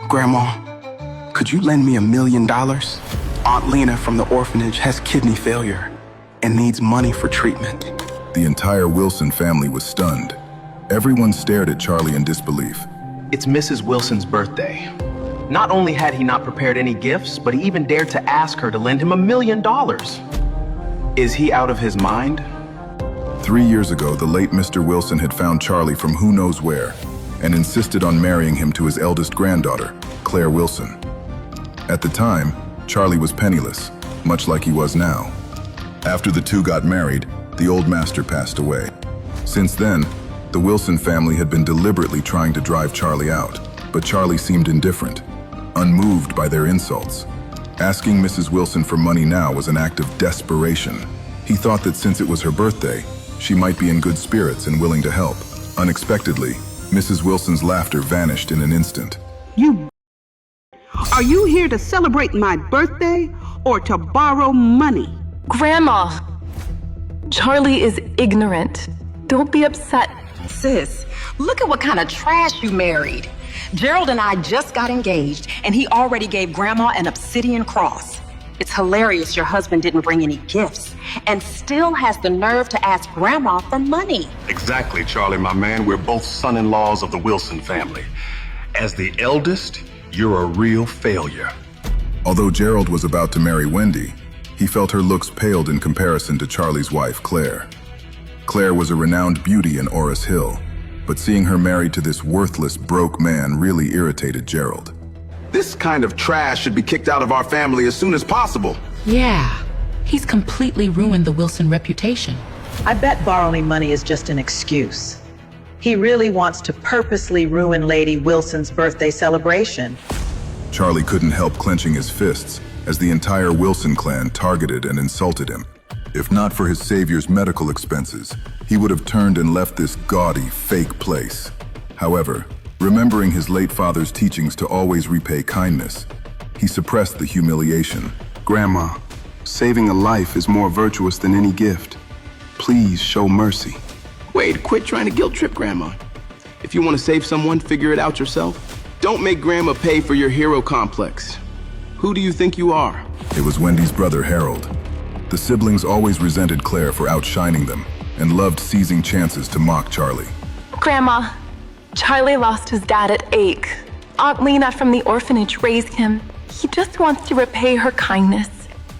Grandma, could you lend me $1 million? Aunt Lena from the orphanage has kidney failure and needs money for treatment. The entire Wilson family was stunned. Everyone stared at Charlie in disbelief. It's Mrs. Wilson's birthday. Not only had he not prepared any gifts, but he even dared to ask her to lend him $1 million. Is he out of his mind? 3 years ago, the late Mr. Wilson had found Charlie from who knows where and insisted on marrying him to his eldest granddaughter, Clare Wilson. At the time, Charlie was penniless, much like he was now. After the two got married, the old master passed away. Since then, the Wilson family had been deliberately trying to drive Charlie out, but Charlie seemed indifferent, unmoved by their insults. Asking Mrs. Wilson for money now was an act of desperation. He thought that since it was her birthday, she might be in good spirits and willing to help. Unexpectedly, Mrs. Wilson's laughter vanished in an instant. Are you here to celebrate my birthday or to borrow money? Grandma, Charlie is ignorant. Don't be upset. Sis, look at what kind of trash you married. Gerald and I just got engaged, and he already gave Grandma an obsidian cross. It's hilarious your husband didn't bring any gifts and still has the nerve to ask Grandma for money. Exactly, Charlie, my man. We're both son-in-laws of the Wilson family. As the eldest, you're a real failure. Although Gerald was about to marry Wendy, he felt her looks paled in comparison to Charlie's wife, Clare. Clare was a renowned beauty in Orris Hill, but seeing her married to this worthless, broke man really irritated Gerald. This kind of trash should be kicked out of our family as soon as possible. Yeah, he's completely ruined the Wilson reputation. I bet borrowing money is just an excuse. He really wants to purposely ruin Lady Wilson's birthday celebration. Charlie couldn't help clenching his fists as the entire Wilson clan targeted and insulted him. If not for his savior's medical expenses, he would have turned and left this gaudy, fake place. However, remembering his late father's teachings to always repay kindness, he suppressed the humiliation. Grandma, saving a life is more virtuous than any gift. Please show mercy. Wait, quit trying to guilt trip Grandma. If you want to save someone, figure it out yourself. Don't make Grandma pay for your hero complex. Who do you think you are? It was Wendy's brother, Harold. The siblings always resented Clare for outshining them and loved seizing chances to mock Charlie. Grandma, Charlie lost his dad at 8. Aunt Lena from the orphanage raised him. He just wants to repay her kindness.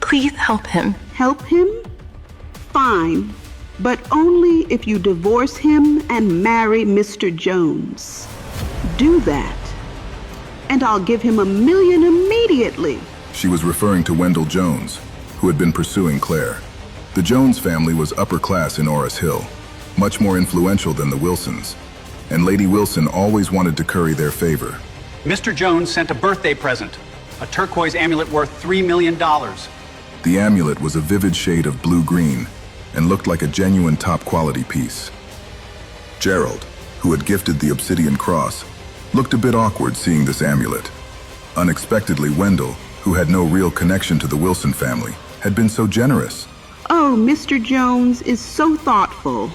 Please help him. Help him? Fine, but only if you divorce him and marry Mr. Jones. Do that, and I'll give him $1 million immediately. She was referring to Wendell Jones, who had been pursuing Clare. The Jones family was upper class in Orris Hill, much more influential than the Wilsons, and Lady Wilson always wanted to curry their favor. Mr. Jones sent a birthday present, a turquoise amulet worth $3 million. The amulet was a vivid shade of blue-green and looked like a genuine top-quality piece. Gerald, who had gifted the obsidian cross, looked a bit awkward seeing this amulet. Unexpectedly, Wendell, who had no real connection to the Wilson family, had been so generous. Oh, Mr. Jones is so thoughtful.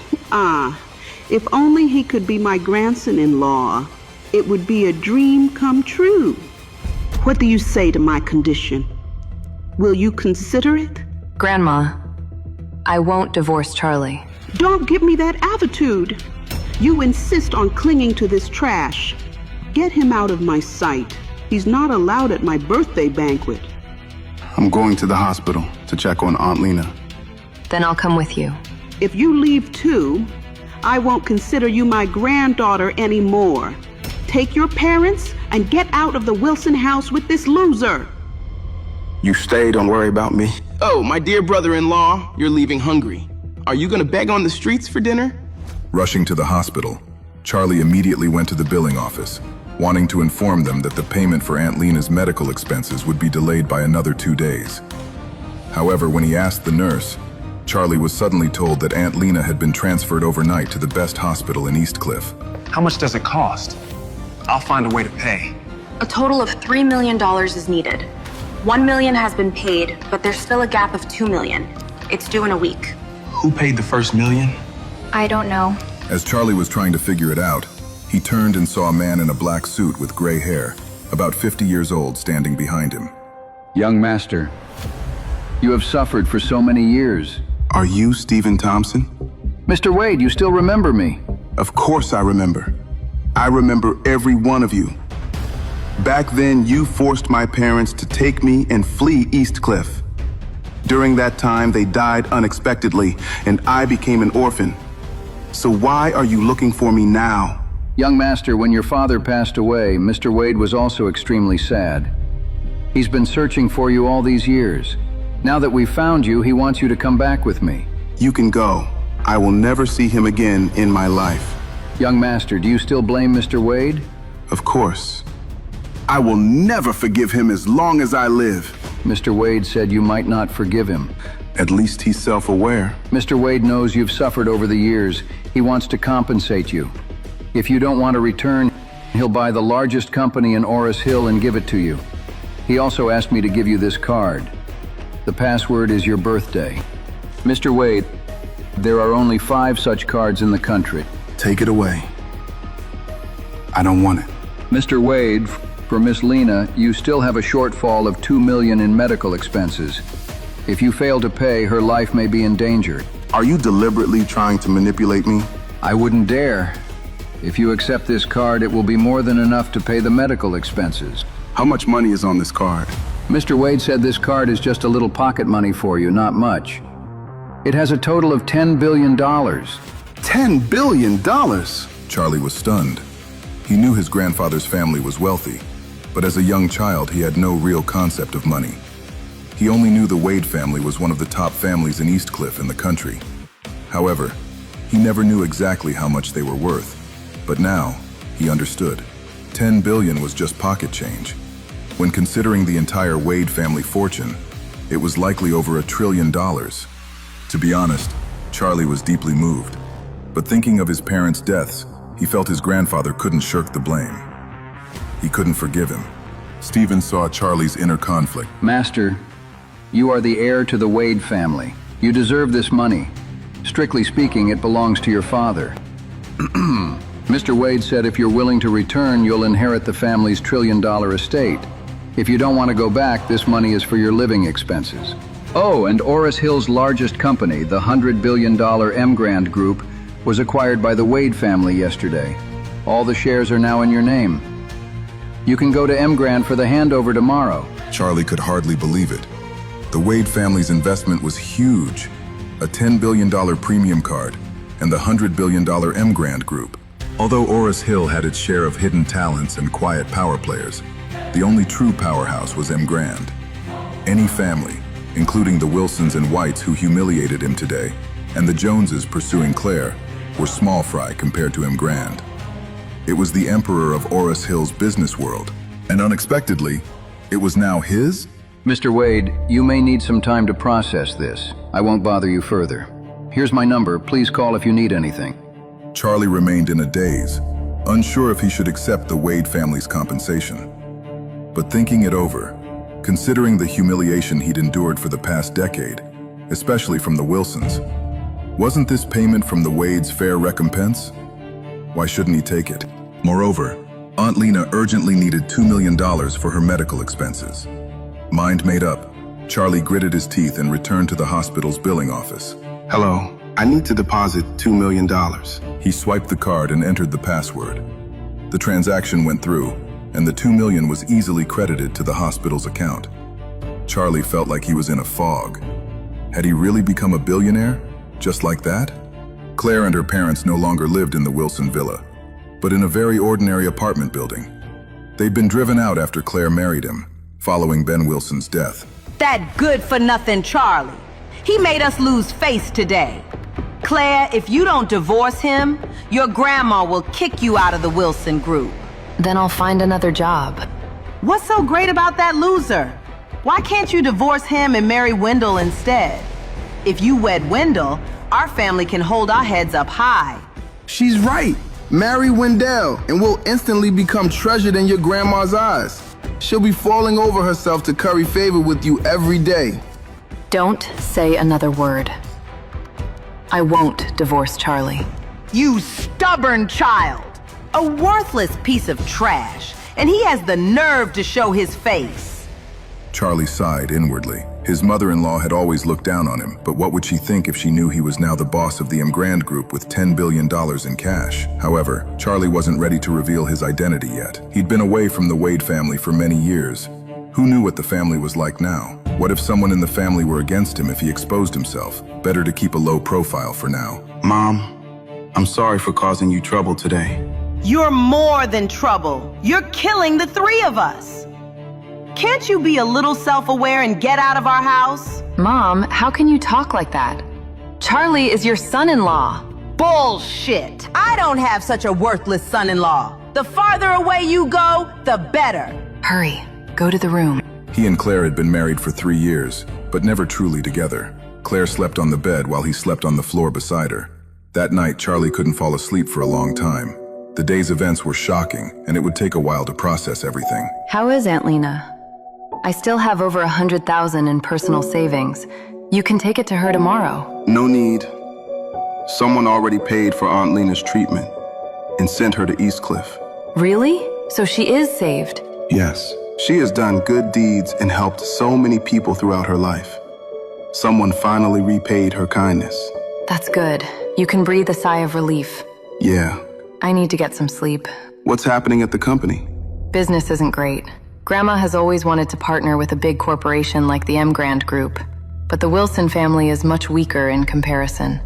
If only he could be my grandson-in-law, it would be a dream come true. What do you say to my condition? Will you consider it? Grandma, I won't divorce Charlie. Don't give me that attitude. You insist on clinging to this trash. Get him out of my sight. He's not allowed at my birthday banquet. I'm going to the hospital to check on Aunt Lena. Then I'll come with you. If you leave too, I won't consider you my granddaughter anymore. Take your parents and get out of the Wilson house with this loser. You stay, don't worry about me. Oh, my dear brother-in-law, you're leaving hungry. Are you gonna beg on the streets for dinner? Rushing to the hospital, Charlie immediately went to the billing office, wanting to inform them that the payment for Aunt Lena's medical expenses would be delayed by another 2 days. However, when he asked the nurse, Charlie was suddenly told that Aunt Lena had been transferred overnight to the best hospital in East Cliff. How much does it cost? I'll find a way to pay. A total of $3 million is needed. $1 million has been paid, but there's still a gap of $2 million. It's due in a week. Who paid the first $1 million? I don't know. As Charlie was trying to figure it out, he turned and saw a man in a black suit with gray hair about 50 years old, standing behind him. Young master, you have suffered for so many years. Are you Stephen Thompson? Mr. Wade, you still remember me? Of course I remember. I remember every one of you. Back then, you forced my parents to take me and flee East Cliff. During that time, they died unexpectedly, and I became an orphan. So why are you looking for me now? Young master, when your father passed away, Mr. Wade was also extremely sad. He's been searching for you all these years. Now that we've found you, he wants you to come back with me. You can go. I will never see him again in my life. Young master, do you still blame Mr. Wade? Of course. I will never forgive him as long as I live. Mr. Wade said you might not forgive him. At least he's self-aware. Mr. Wade knows you've suffered over the years. He wants to compensate you. If you don't want to return, he'll buy the largest company in Oris Hill and give it to you. He also asked me to give you this card. The password is your birthday. Mr. Wade, there are only 5 such cards in the country. Take it away. I don't want it. Mr. Wade, for Miss Lena, you still have a shortfall of $2 million in medical expenses. If you fail to pay, her life may be in danger. Are you deliberately trying to manipulate me? I wouldn't dare. If you accept this card, it will be more than enough to pay the medical expenses. How much money is on this card? Mr. Wade said this card is just a little pocket money for you, not much. It has a total of $10 billion. $10 billion? Charlie was stunned. He knew his grandfather's family was wealthy, but as a young child, he had no real concept of money. He only knew the Wade family was one of the top families in East Cliff in the country. However, he never knew exactly how much they were worth. But now, he understood. $10 billion was just pocket change. When considering the entire Wade family fortune, it was likely over $1 trillion. To be honest, Charlie was deeply moved. But thinking of his parents' deaths, he felt his grandfather couldn't shirk the blame. He couldn't forgive him. Stephen saw Charlie's inner conflict. Master, you are the heir to the Wade family. You deserve this money. Strictly speaking, it belongs to your father. Mr. Wade said if you're willing to return, you'll inherit the family's $1 trillion estate. If you don't want to go back, this money is for your living expenses. Oh, and Oris Hill's largest company, the $100 billion M-Grand Group, was acquired by the Wade family yesterday. All the shares are now in your name. You can go to M-Grand for the handover tomorrow. Charlie could hardly believe it. The Wade family's investment was huge. A $10 billion premium card and the $100 billion M-Grand Group. Although Oris Hill had its share of hidden talents and quiet power players, the only true powerhouse was M-Grand. Any family, including the Wilsons and Whites who humiliated him today, and the Joneses pursuing Clare, were small fry compared to M-Grand. It was the emperor of Oris Hill's business world, and unexpectedly, it was now his? Mr. Wade, you may need some time to process this. I won't bother you further. Here's my number. Please call if you need anything. Charlie remained in a daze, unsure if he should accept the Wade family's compensation. But thinking it over, considering the humiliation he'd endured for the past decade, especially from the Wilsons, wasn't this payment from the Wades fair recompense? Why shouldn't he take it? Moreover, Aunt Lena urgently needed $2 million for her medical expenses. Mind made up, Charlie gritted his teeth and returned to the hospital's billing office. Hello. I need to deposit $2 million. He swiped the card and entered the password. The transaction went through, and the $2 million was easily credited to the hospital's account. Charlie felt like he was in a fog. Had he really become a billionaire? Just like that? Claire and her parents no longer lived in the Wilson villa, but in a very ordinary apartment building. They'd been driven out after Claire married him, following Ben Wilson's death. That good-for-nothing Charlie. He made us lose face today. Claire, if you don't divorce him, your grandma will kick you out of the Wilson group. Then I'll find another job. What's so great about that loser? Why can't you divorce him and marry Wendell instead? If you wed Wendell, our family can hold our heads up high. She's right. Marry Wendell, and we'll instantly become treasured in your grandma's eyes. She'll be falling over herself to curry favor with you every day. Don't say another word. I won't divorce Charlie. You stubborn child! A worthless piece of trash. and he has the nerve to show his face. Charlie sighed inwardly. His mother-in-law had always looked down on him, but what would she think if she knew he was now the boss of the M. Grand Group with $10 billion in cash? However, Charlie wasn't ready to reveal his identity yet. He'd been away from the Wade family for many years. Who knew what the family was like now? What if someone in the family were against him if he exposed himself? Better to keep a low profile for now. Mom, I'm sorry for causing you trouble today. You're more than trouble. You're killing the three of us. Can't you be a little self-aware and get out of our house? Mom, how can you talk like that? Charlie is your son-in-law. Bullshit. I don't have such a worthless son-in-law. The farther away you go, the better. Hurry, go to the room. He and Claire had been married for 3 years, but never truly together. Claire slept on the bed while he slept on the floor beside her. That night, Charlie couldn't fall asleep for a long time. The day's events were shocking, and it would take a while to process everything. How is Aunt Lena? I still have over $100,000 in personal savings. You can take it to her tomorrow. No need. Someone already paid for Aunt Lena's treatment and sent her to East Cliff. Really? So she is saved? Yes. She has done good deeds and helped so many people throughout her life. Someone finally repaid her kindness. That's good. You can breathe a sigh of relief. Yeah. I need to get some sleep. What's happening at the company? Business isn't great. Grandma has always wanted to partner with a big corporation like the M. Grand Group, but the Wilson family is much weaker in comparison.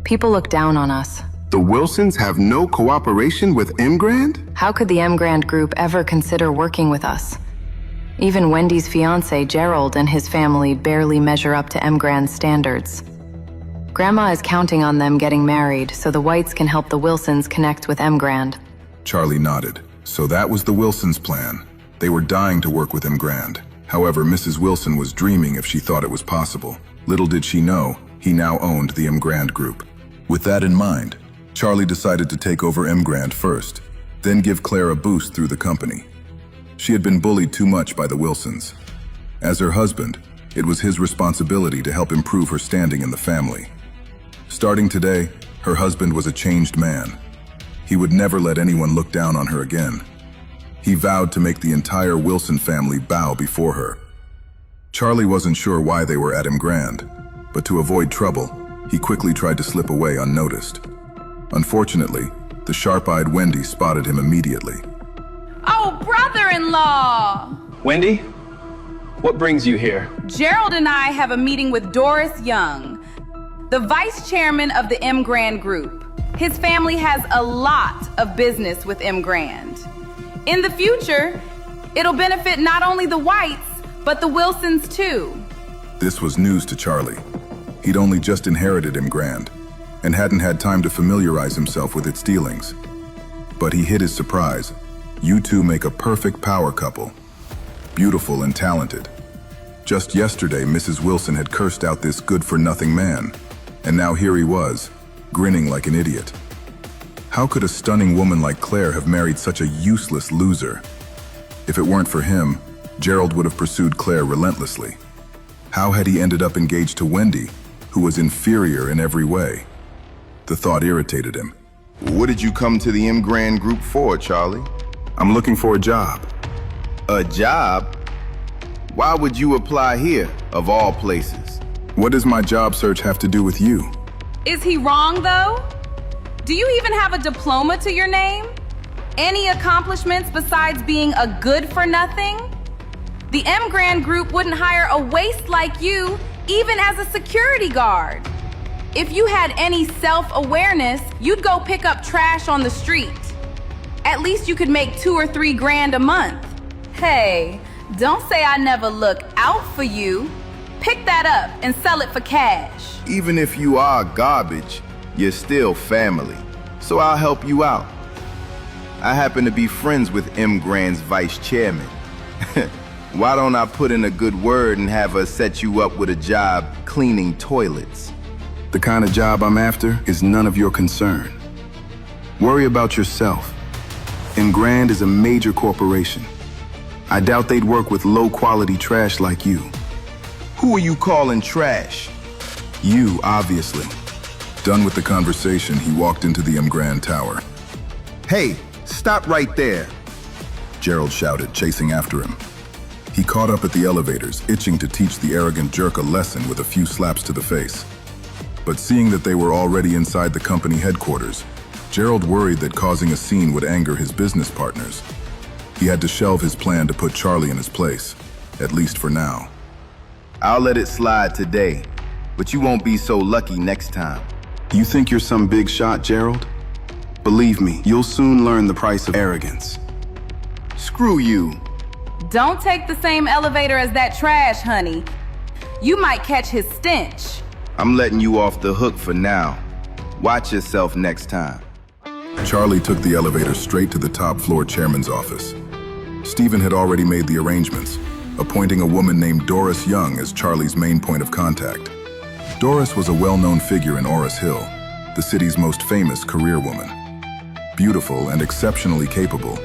People look down on us. The Wilsons have no cooperation with M. Grand? How could the M. Grand Group ever consider working with us? Even Wendy's fiancé, Gerald, and his family barely measure up to M. Grand's standards. Grandma is counting on them getting married so the Whites can help the Wilsons connect with M. Grand. Charlie nodded. So that was the Wilsons' plan. They were dying to work with M. Grand. However, Mrs. Wilson was dreaming if she thought it was possible. Little did she know, he now owned the M. Grand Group. With that in mind, Charlie decided to take over M. Grand first, then give Claire a boost through the company. She had been bullied too much by the Wilsons. As her husband, it was his responsibility to help improve her standing in the family. Starting today, her husband was a changed man. He would never let anyone look down on her again. He vowed to make the entire Wilson family bow before her. Charlie wasn't sure why they were at M. Grand, but to avoid trouble, he quickly tried to slip away unnoticed. Unfortunately, the sharp-eyed Wendy spotted him immediately. Oh, brother-in-law! Wendy, what brings you here? Gerald and I have a meeting with Doris Young, the vice chairman of the M. Grand Group. His family has a lot of business with M. Grand. In the future, it'll benefit not only the Whites, but the Wilsons too. This was news to Charlie. He'd only just inherited M. Grand, and hadn't had time to familiarize himself with its dealings. But he hid his surprise. You two make a perfect power couple. Beautiful and talented. Just yesterday, Mrs. Wilson had cursed out this good-for-nothing man, and now here he was, grinning like an idiot. How could a stunning woman like Claire have married such a useless loser? If it weren't for him, Gerald would have pursued Claire relentlessly. How had he ended up engaged to Wendy, who was inferior in every way? The thought irritated him. What did you come to the M. Grand Group for, Charlie? I'm looking for a job. A job? Why would you apply here, of all places? What does my job search have to do with you? Is he wrong, though? Do you even have a diploma to your name? Any accomplishments besides being a good-for-nothing? The M. Grand Group wouldn't hire a waste like you, even as a security guard. If you had any self-awareness, you'd go pick up trash on the street. At least you could make $2 or $3 grand a month. Hey, don't say I never look out for you. Pick that up and sell it for cash. Even if you are garbage, you're still family, so I'll help you out. I happen to be friends with M. Grand's vice chairman. Why don't I put in a good word and have her set you up with a job cleaning toilets? The kind of job I'm after is none of your concern. Worry about yourself. M. Grand is a major corporation. I doubt they'd work with low-quality trash like you. Who are you calling trash? You, obviously. Done with the conversation, he walked into the M. Grand Tower. Hey, stop right there. Gerald shouted, chasing after him. He caught up at the elevators, itching to teach the arrogant jerk a lesson with a few slaps to the face. But seeing that they were already inside the company headquarters, Gerald worried that causing a scene would anger his business partners. He had to shelve his plan to put Charlie in his place, at least for now. I'll let it slide today, but you won't be so lucky next time. You think you're some big shot, Gerald? Believe me, you'll soon learn the price of arrogance. Screw you. Don't take the same elevator as that trash, honey. You might catch his stench. I'm letting you off the hook for now. Watch yourself next time. Charlie took the elevator straight to the top floor chairman's office. Stephen had already made the arrangements, appointing a woman named Doris Young as Charlie's main point of contact. Doris was a well-known figure in Oris Hill, the city's most famous career woman. Beautiful and exceptionally capable,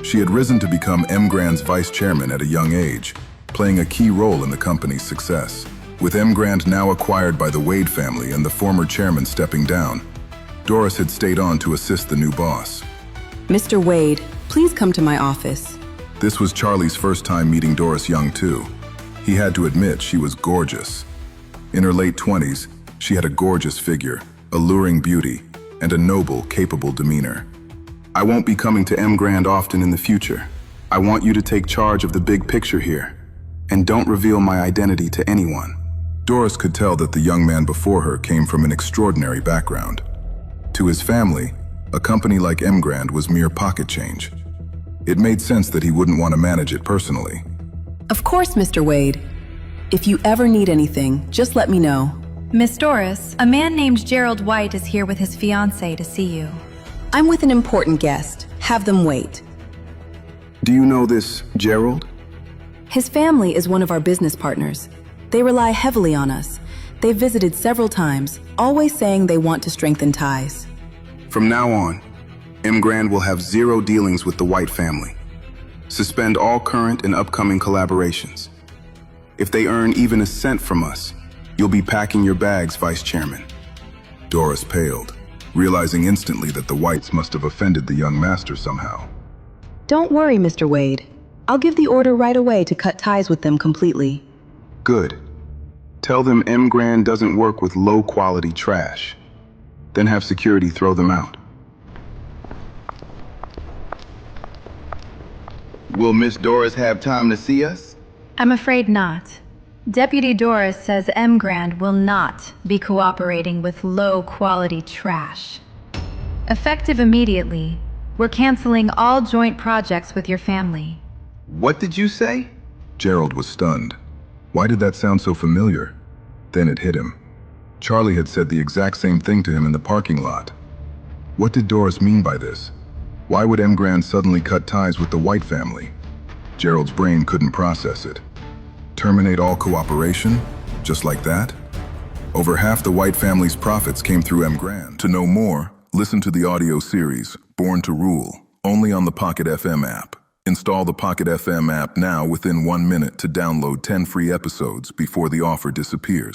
she had risen to become M. Grand's vice chairman at a young age, playing a key role in the company's success. With M. Grand now acquired by the Wade family and the former chairman stepping down, Doris had stayed on to assist the new boss. Mr. Wade, please come to my office. This was Charlie's first time meeting Doris Young, too. He had to admit she was gorgeous. In her late 20s, she had a gorgeous figure, alluring beauty, and a noble, capable demeanor. I won't be coming to M. Grand often in the future. I want you to take charge of the big picture here, and don't reveal my identity to anyone. Doris could tell that the young man before her came from an extraordinary background. To his family, a company like M. Grand was mere pocket change. It made sense that he wouldn't want to manage it personally. Of course, Mr. Wade. If you ever need anything, just let me know. Miss Doris, a man named Gerald White is here with his fiancée to see you. I'm with an important guest. Have them wait. Do you know this Gerald? His family is one of our business partners. They rely heavily on us. They've visited several times, always saying they want to strengthen ties. From now on, M. Grand will have zero dealings with the White family. Suspend all current and upcoming collaborations. If they earn even a cent from us, you'll be packing your bags, Vice Chairman. Doris paled, realizing instantly that the Whites must have offended the young master somehow. Don't worry, Mr. Wade. I'll give the order right away to cut ties with them completely. Good. Tell them M. Grand doesn't work with low-quality trash. Then have security throw them out. Will Miss Doris have time to see us? I'm afraid not. Deputy Doris says M. Grand will not be cooperating with low-quality trash. Effective immediately, we're canceling all joint projects with your family. What did you say? Gerald was stunned. Why did that sound so familiar? Then it hit him. Charlie had said the exact same thing to him in the parking lot. What did Doris mean by this? Why would M. Grand suddenly cut ties with the White family? Gerald's brain couldn't process it. Terminate all cooperation? Just like that? Over half the White family's profits came through M. Grand. To know more, listen to the audio series, Born to Rule, only on the Pocket FM app. Install the Pocket FM app now within 1 minute to download 10 free episodes before the offer disappears.